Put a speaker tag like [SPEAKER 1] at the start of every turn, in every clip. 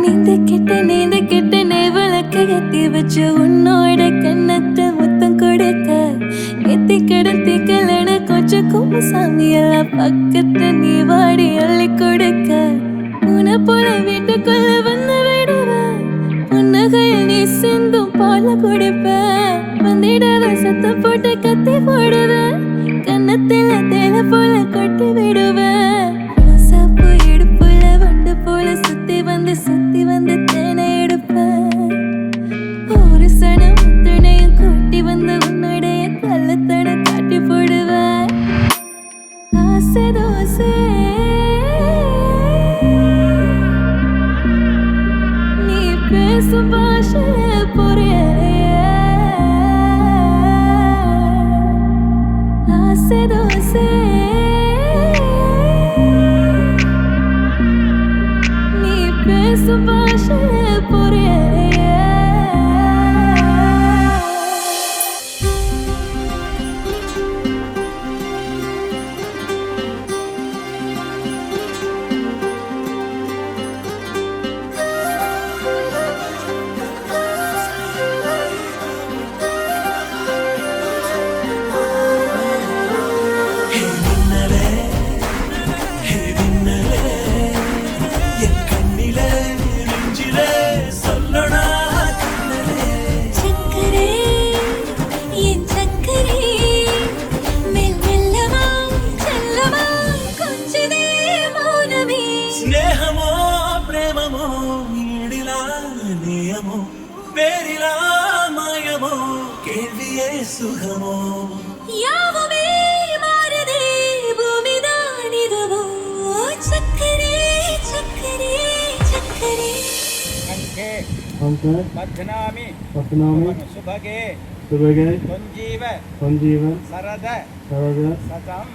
[SPEAKER 1] நீந்த கிட்ட நேவலக்க கத்தி வச்சு உன்னோட கண்ணத்தை முத்தம் கொடுக்க எத்தி கடத்தி கலன கொஞ்சம் கும்பசாமியெல்லாம் பக்கத்து நீ வாடி அள்ளி கொடுக்க உன போல வீட்டுக்குள்ள வந்து விடுவ புன்னகையில் நீ சிந்தும் பால குடிப்ப வந்திடாத சத்தம் போட்டு கத்தி போடுவ கண்ணத்தில தேல போல கொட்டி விடுவ சாப்பு இடுப்புல வண்டு போல சுத்தி வந்து தேனை எடுப்ப ஒரு சனம் துணையும் கூட்டி வந்து உன்னுடைய கள்ளத்தனை காட்டி போடுவ ஆசை தோசை நீ பேசும் பாஷை புரியலையே ஆசை தோசை நீ பேசும் பாஷை புரியலையே
[SPEAKER 2] சுகமோ
[SPEAKER 1] யாவுமே மாறுதே பூமிதானிதுவோ சக்கரே சக்கரே சக்கரே
[SPEAKER 3] अंके
[SPEAKER 2] पद्नामि सुभगे
[SPEAKER 3] संजीव
[SPEAKER 2] सरद सतम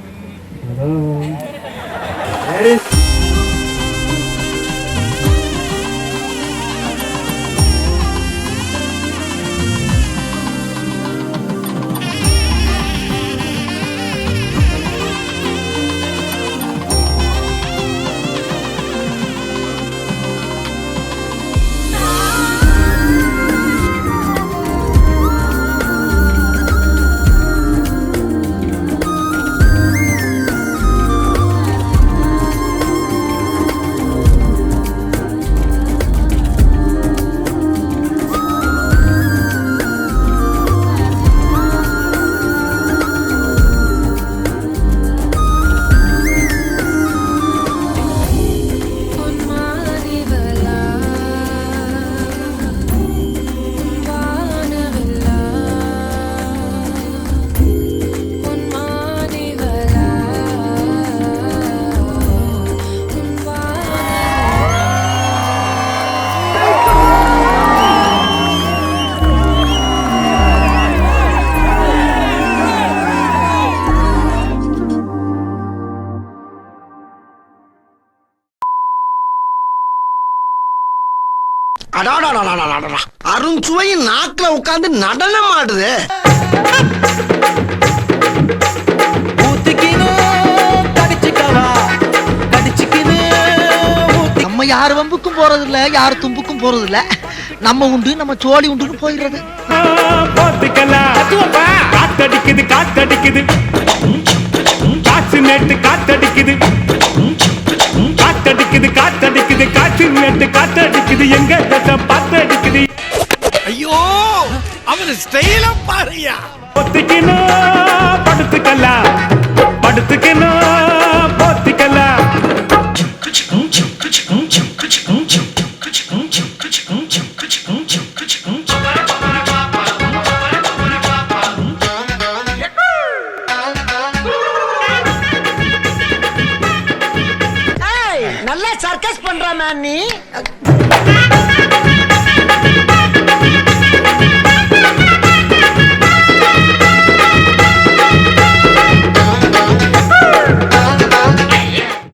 [SPEAKER 4] அருஞ்சுவையின் நாக்குல உட்கார்ந்து நடனம் ஆடுது.
[SPEAKER 5] நம்ம யார் வம்புக்கும் போறது இல்ல, யார் தும்புக்கும் போறது இல்ல. நம்ம உண்டு, நம்ம சோழி உண்டுன்னு போயிடுறது.
[SPEAKER 6] காத்தடிக்குது காத்தடிக்குது காற்று நேட்டு காத்தடிக்குது காத்தடிக்குது காத்தடிக்குது காற்று நேட்டு காத்தடிக்குது எங்க பாத்தடிக்குது.
[SPEAKER 4] ஐயோ அவரு ஸ்டைல பாருயா.
[SPEAKER 6] பொத்திக்கணும் படுத்துக்கலாம் படுத்துக்கணும் பொத்திக்கலாம்.
[SPEAKER 4] நல்லா சர்க்கஸ் பண்ற மேன் நீ.